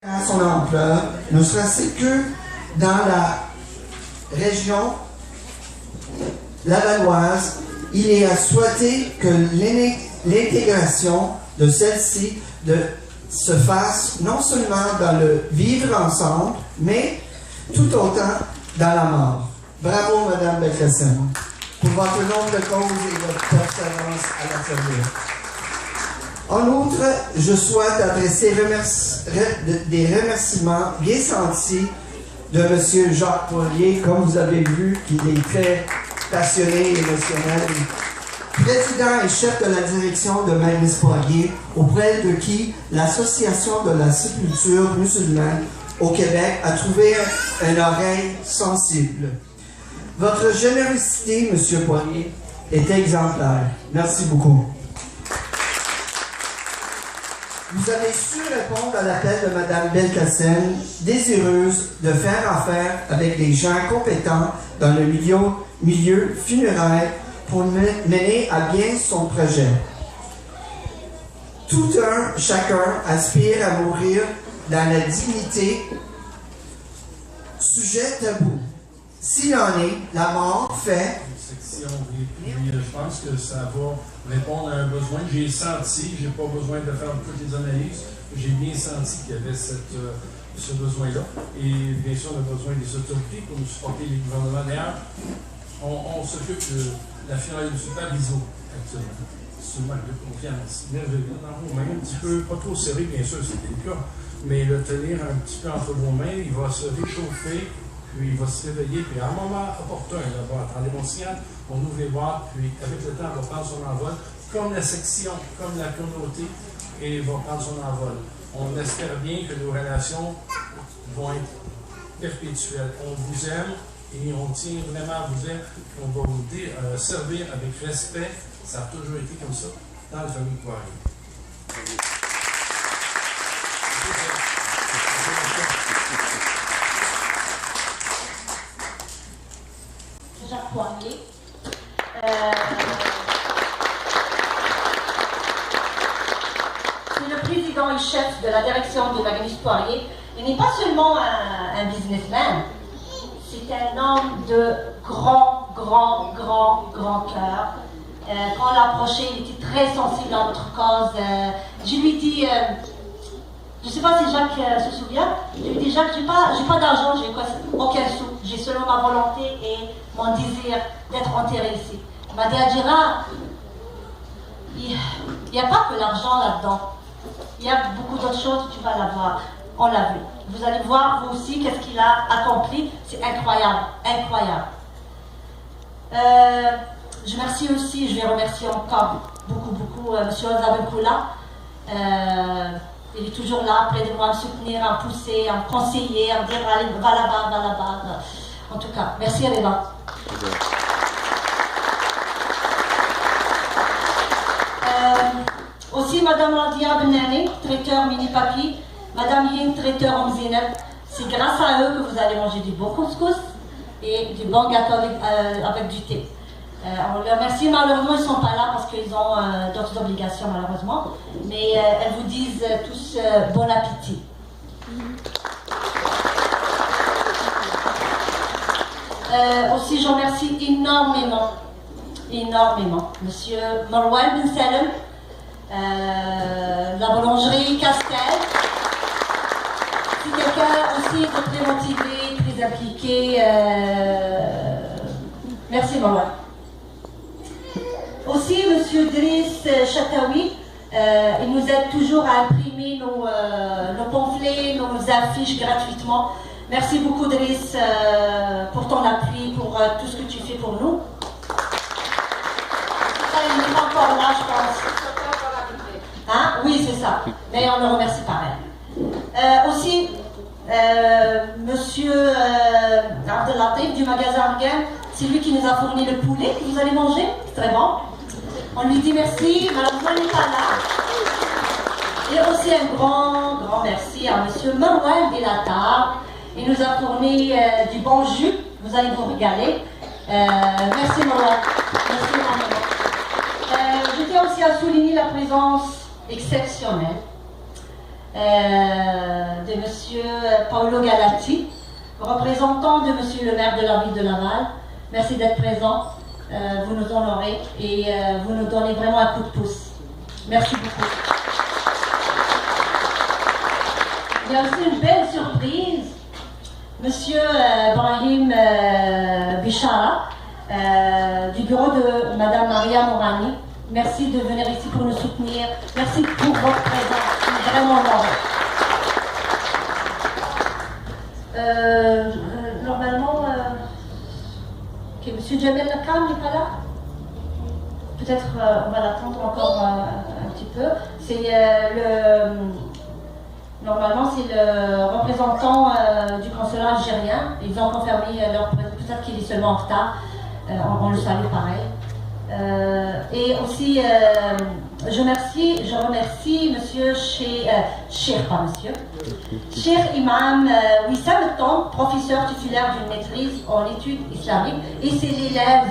À son ampleur, ne serait-ce que dans la région lavalloise, il est à souhaiter que l'intégration de celle-ci se fasse non seulement dans le vivre ensemble, mais tout autant dans la mort. Bravo, Madame Belkacem, pour votre noble cause et votre persévérance à la servir. En outre, je souhaite adresser des remerciements bien sentis de M. Jacques Poirier, comme vous avez vu, qu'il est très passionné et émotionnel. Président et chef de la direction de Magnus Poirier, auprès de qui l'Association de la sépulture musulmane au Québec a trouvé une oreille sensible. Votre générosité, M. Poirier, est exemplaire. Merci beaucoup. Vous avez su répondre à l'appel de Mme Belkacem, désireuse de faire affaire avec des gens compétents dans le milieu funéraire pour mener à bien son projet. Tout un chacun aspire à mourir dans la dignité, sujet tabou. S'il en est, la mort fait... Je pense que ça va répondre à un besoin. J'ai senti, j'ai pas besoin de faire toutes les analyses, j'ai bien senti qu'il y avait ce besoin-là. Et bien sûr, on a besoin des autorités pour nous supporter les gouvernements. D'ailleurs, on s'occupe de la funéraille du super Biseau actuellement. C'est une marque de confiance merveilleuse dans vos mains, un petit peu, pas trop serré, bien sûr, c'était le cas, mais le tenir un petit peu entre vos mains, il va se réchauffer. Puis il va se réveiller, puis à un moment opportun, il va attendre mon signal, on ouvre les boîtes, puis avec le temps, il va prendre son envol, comme la section, comme la communauté, et il va prendre son envol. On espère bien que nos relations vont être perpétuelles. On vous aime et on tient vraiment à vous aimer. On va vous servir avec respect. Ça a toujours été comme ça dans la famille Poirier. Jacques Poirier. C'est le président et chef de la direction de Magnus Poirier. Il n'est pas seulement un businessman, c'est un homme de grand cœur. Quand on l'a approché, il était très sensible à notre cause. Je lui dis, je ne sais pas si Jacques se souvient, je lui dis, Jacques, j'ai pas d'argent, j'ai aucun sou. J'ai seulement ma volonté et mon désir d'être enterré ici. Il m'a dit, Adjira, il n'y a pas que l'argent là-dedans. Il y a beaucoup d'autres choses, tu vas l'avoir. On l'a vu. Vous allez voir, vous aussi, qu'est-ce qu'il a accompli. C'est incroyable, incroyable. Je remercie aussi, je vais remercier encore beaucoup M. Zabekoula. Il est toujours là, près de moi, à me soutenir, à me pousser, à me conseiller, à me dire allez, va là-bas. En tout cas, merci Aléba. Aussi Madame Radia Benani, traiteur mini-papi, Madame Hind, traiteur Omzineb. C'est grâce à eux que vous allez manger du bon couscous et du bon gâteau avec du thé. On les remercie, malheureusement ils ne sont pas là parce qu'ils ont d'autres obligations malheureusement, mais elles vous disent tous bon appétit. Aussi je remercie énormément Monsieur Marwan Ben Salem, la boulangerie Castel. C'est quelqu'un aussi de très motivé, très impliqué. Merci Marwan. Aussi, M. Driss Chataoui, il nous aide toujours à imprimer nos pamphlets, nos affiches gratuitement. Merci beaucoup, Driss, pour ton appui, pour tout ce que tu fais pour nous. Il n'est pas encore là, je pense. Hein? Oui, c'est ça. Mais on le remercie pareil. Aussi, M. Abdelatif du magasin Argan, c'est lui qui nous a fourni le poulet que vous allez manger. C'est très bon. On lui dit merci, malheureusement il n'est pas là. Et aussi un grand merci à M. Marwan Delatar. Il nous a fourni du bon jus. Vous allez vous régaler. Merci Marwan. Merci énormément. Je tiens aussi à souligner la présence exceptionnelle de Monsieur Paolo Galati, représentant de Monsieur le maire de la ville de Laval. Merci d'être présent, vous nous honorez et vous nous donnez vraiment un coup de pouce. Merci beaucoup. Il y a aussi une belle surprise. Monsieur Brahim Bichara, du bureau de Madame Maria Morani. Merci de venir ici pour nous soutenir. Merci pour votre présence. C'est vraiment honoré. Normalement, Monsieur Jamel Nakam n'est pas là. Peut-être on va l'attendre encore un petit peu. C'est normalement c'est le représentant du consulat algérien. Ils ont confirmé leur présence. Peut-être qu'il est seulement en retard. On le salue pareil. Et aussi, je remercie Monsieur Cheikh Imam Wissam Tom, professeur titulaire d'une maîtrise en études islamiques, et c'est l'élève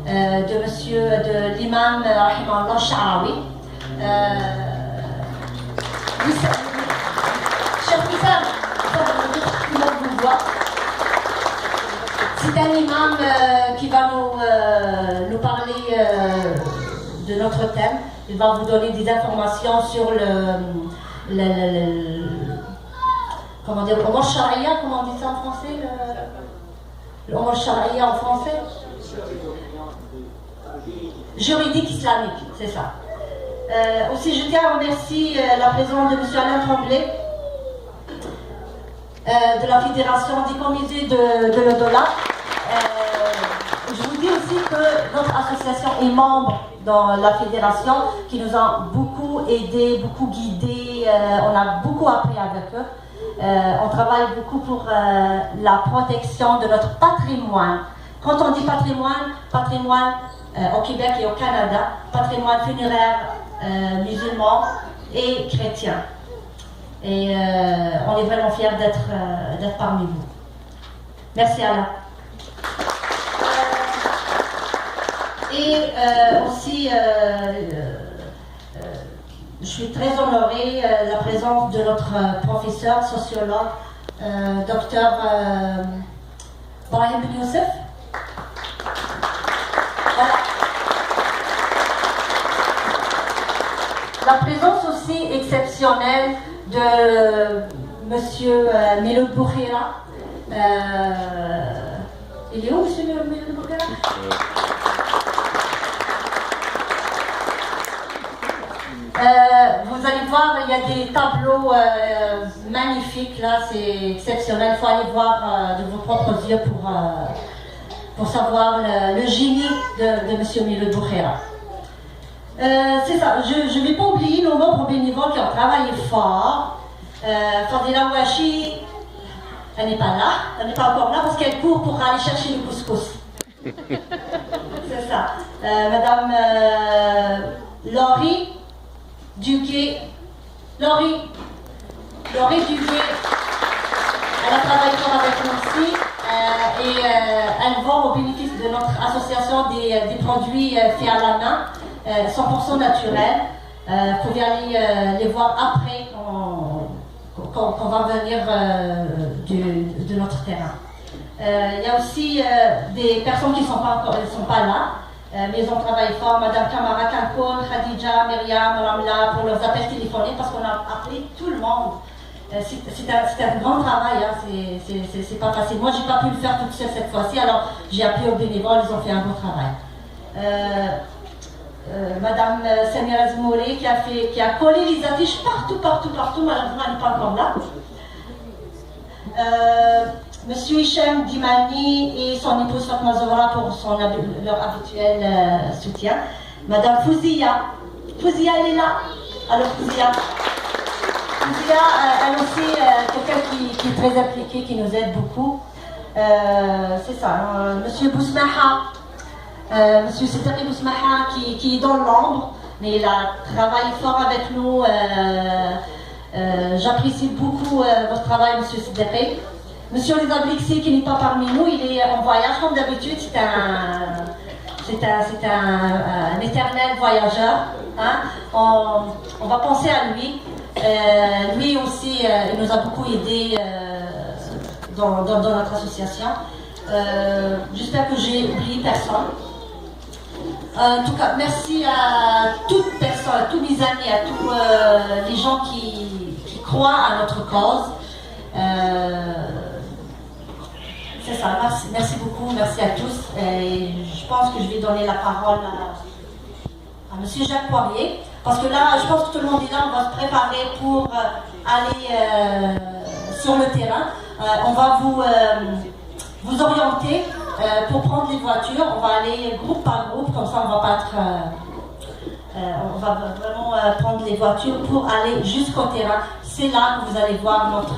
de l'imam Rahimallah Sha'rawi. Cheikh Wissam, tout le monde vous voit. C'est un imam qui va nous parler de notre thème. Il va vous donner des informations sur comment dire, le Omar Sharia, comment on dit ça en français? Le Omar Sharia en français? Juridique islamique, c'est ça. Aussi, je tiens à remercier la présence de M. Alain Tremblay, de la Fédération des comités de l'au-delà. Je vous dis aussi que notre association est membre dans la fédération, qui nous a beaucoup aidés, beaucoup guidés, on a beaucoup appris avec eux. On travaille beaucoup pour la protection de notre patrimoine. Quand on dit patrimoine au Québec et au Canada, patrimoine funéraire musulman et chrétien. Et on est vraiment fiers d'être parmi vous. Merci Alain. Et aussi, je suis très honorée de la présence de notre professeur, sociologue, docteur Brahim Ben Youssef. Voilà. La présence aussi exceptionnelle de Monsieur Miloud Boukhira. Il est où, Monsieur Miloud Boukhira? Vous allez voir, il y a des tableaux magnifiques là, c'est exceptionnel. Il faut aller voir de vos propres yeux pour savoir le génie de M. Miloud Boukhira. C'est ça, je ne vais pas oublier nos membres bénévoles qui ont travaillé fort. Fadila Ouachi, elle n'est pas là, elle n'est pas encore là parce qu'elle court pour aller chercher le couscous. C'est ça. Madame Laurie Duguay, Laurie Duguay, elle a travaillé fort avec nous aussi et elle vend au bénéfice de notre association des produits faits à la main, 100% naturels. Vous pouvez aller les voir après qu'on va venir de notre terrain. Il y a aussi des personnes qui ne sont pas là. Mais ils ont travaillé fort, Madame Kamara Kankoun, Khadija, Myriam, Ramla, pour leurs appels téléphoniques, parce qu'on a appelé tout le monde. C'est un grand travail, hein. C'est pas facile. Moi, j'ai pas pu le faire toute seule cette fois-ci, alors j'ai appelé aux bénévoles, ils ont fait un bon travail. Madame Samira Zmouri qui a collé les affiches partout, malheureusement elle n'est pas encore là. Monsieur Hichem Dimani et son épouse Fatma Zohra pour leur habituel soutien. Madame Fouzia, elle est là. Alors Fouzia, elle aussi, quelqu'un qui est très impliqué, qui nous aide beaucoup. C'est ça, Monsieur Bousmaha, Monsieur Siddiqi Bousmaha qui est dans l'ombre, mais il a travaillé fort avec nous. J'apprécie beaucoup votre travail, Monsieur Siddiqi. Monsieur Reza Blixi qui n'est pas parmi nous, il est en voyage comme d'habitude, c'est un éternel voyageur. Hein. On va penser à lui. Lui aussi, il nous a beaucoup aidé dans notre association. J'espère que j'ai oublié personne. En tout cas, merci à toute personne, à tous mes amis, à tous les gens qui croient à notre cause. C'est ça, merci beaucoup, merci à tous. Et je pense que je vais donner la parole à M. Jacques Poirier, parce que là, je pense que tout le monde est là, on va se préparer pour aller sur le terrain. On va vous orienter pour prendre les voitures. On va aller groupe par groupe, comme ça on va pas être... on va vraiment prendre les voitures pour aller jusqu'au terrain. C'est là que vous allez voir notre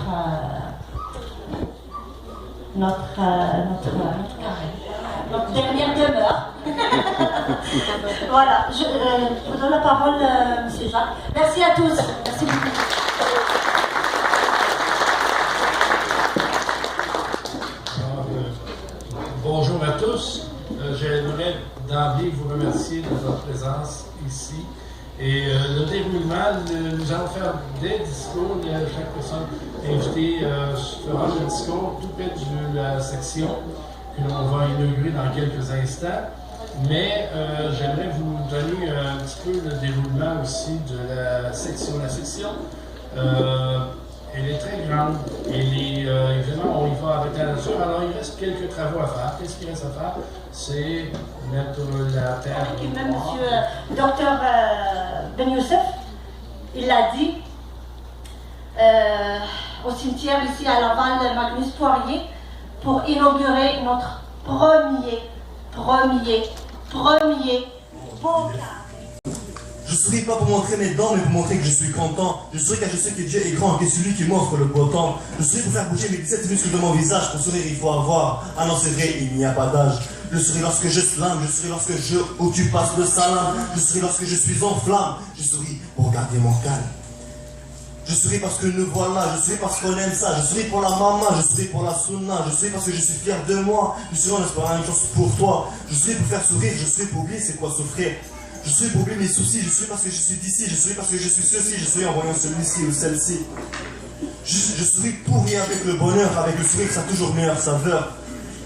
dernière demeure. Voilà, je vous donne la parole, M. Jacques. Merci à tous. Merci beaucoup. Bonjour à tous. J'aimerais d'emblée vous remercier de votre présence ici. Et le déroulement, nous allons faire des discours. Chaque personne invitée fera le discours tout près de la section que l'on va inaugurer dans quelques instants. Mais j'aimerais vous donner un petit peu le déroulement aussi de la section. La section, elle est très grande. Évidemment, on y va avec la nature. Alors, il reste quelques travaux à faire. Qu'est-ce qu'il reste à faire? C'est mettre la terre. Et même M. Dr Ben Youssef, il l'a dit, au cimetière ici à Laval, Magnus Poirier, pour inaugurer notre premier beau carré. Je souris pas pour montrer mes dents, mais pour montrer que je suis content. Je souris car je sais que Dieu est grand, que c'est celui qui m'offre le beau temps. Je souris pour faire bouger mes 17 muscles de mon visage. Pour sourire, il faut avoir. Ah non, c'est vrai, il n'y a pas d'âge. Je souris lorsque je slame, je souris lorsque où tu passes le salam. Je souris lorsque je suis en flamme. Je souris pour garder mon calme. Je souris parce que nous voilà, je souris parce qu'on aime ça, je souris pour la maman, je souris pour la sunna, je souris parce que je suis fier de moi, je souris en espérant la même chose pour toi, je souris pour faire sourire, je souris pour oublier c'est quoi souffrir. Je souris pour oublier mes soucis, je souris parce que je suis d'ici, je souris parce que je suis ceci, je souris en voyant celui-ci ou celle-ci. Je souris pour rire avec le bonheur, avec le sourire ça a toujours meilleure saveur.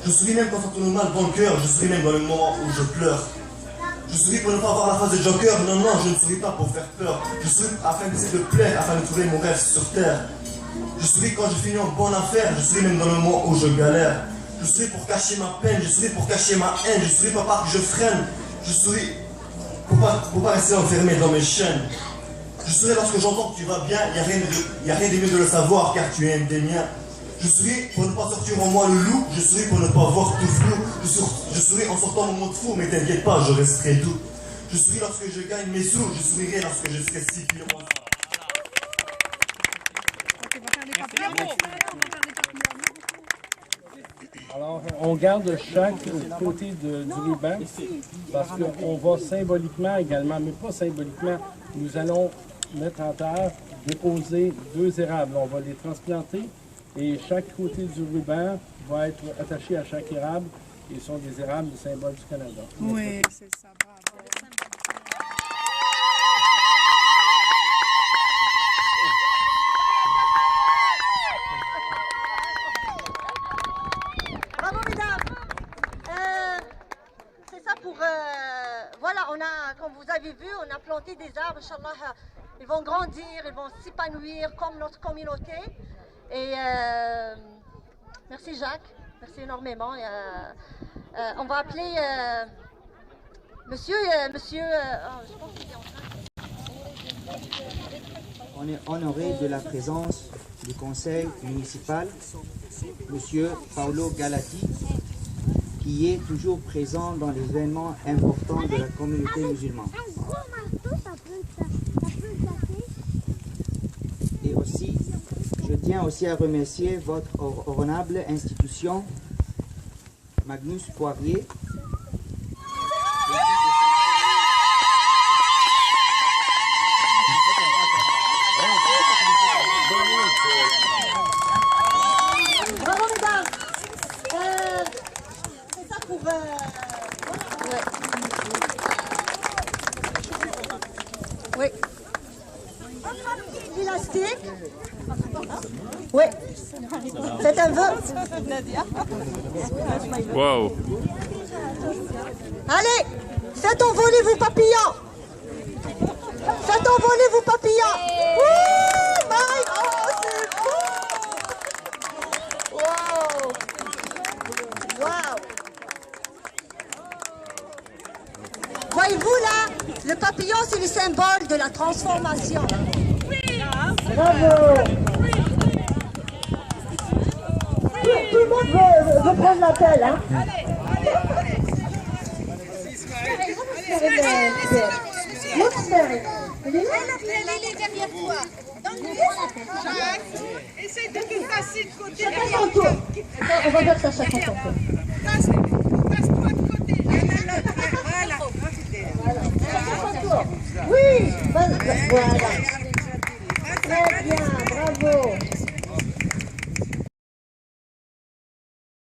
Je souris même quand ça tourne mal dans le cœur, je souris même dans le moment où je pleure. Je souris pour ne pas avoir la face de Joker, non, non, je ne souris pas pour faire peur. Je souris afin d'essayer de plaire, afin de trouver mon rêve sur terre. Je souris quand je finis en bonne affaire, je souris même dans le moment où je galère. Je souris pour cacher ma peine, je souris pour cacher ma haine, je souris pas parce que je freine. Je souris pour pas rester enfermé dans mes chaînes. Je souris lorsque j'entends que tu vas bien, il n'y a rien de mieux de le savoir car tu es un des miens. Je souris pour ne pas sortir en moi le loup, je souris pour ne pas voir tout flou. Je souris en sortant mon monde fou, mais t'inquiète pas, je resterai doux. Je souris lorsque je gagne mes sous, je sourirai lorsque je serai si purement. Alors, on garde chaque côté du ruban parce qu'on va symboliquement également, mais pas symboliquement, nous allons mettre en terre, déposer 2 érables. On va les transplanter. Et chaque côté du ruban va être attaché à chaque érable. Et ce sont des érables, le symbole du Canada. Oui, c'est ça. Bravo. Bravo, mesdames. C'est ça pour... voilà, comme vous avez vu, on a planté des arbres. Inch'Allah, ils vont grandir, ils vont s'épanouir comme notre communauté. Et merci Jacques, merci énormément. On va appeler monsieur, je pense qu'il est en train. On est honoré de la présence du conseil municipal, monsieur Paolo Galati, qui est toujours présent dans les événements importants de la communauté musulmane. Et aussi, je tiens aussi à remercier votre honorable institution, Magnus Poirier. Bravo mesdames. C'est ça pour... Oui. Faites un vœu. Wow. Allez, faites envoler vos papillons. Faites envoler vos papillons. Ouh, my, oh, c'est beau. Wow. Wow. Voyez-vous là, le papillon, c'est le symbole de la transformation. Bravo. Tout le monde veut prendre la pelle, hein. Elle est derrière toi. Essaye de te passer de côté. Chacun son tour. On va faire ça chacun son tour. Passe-toi de côté. Voilà. Chacun son tour. Oui. Voilà. Très bien, bravo.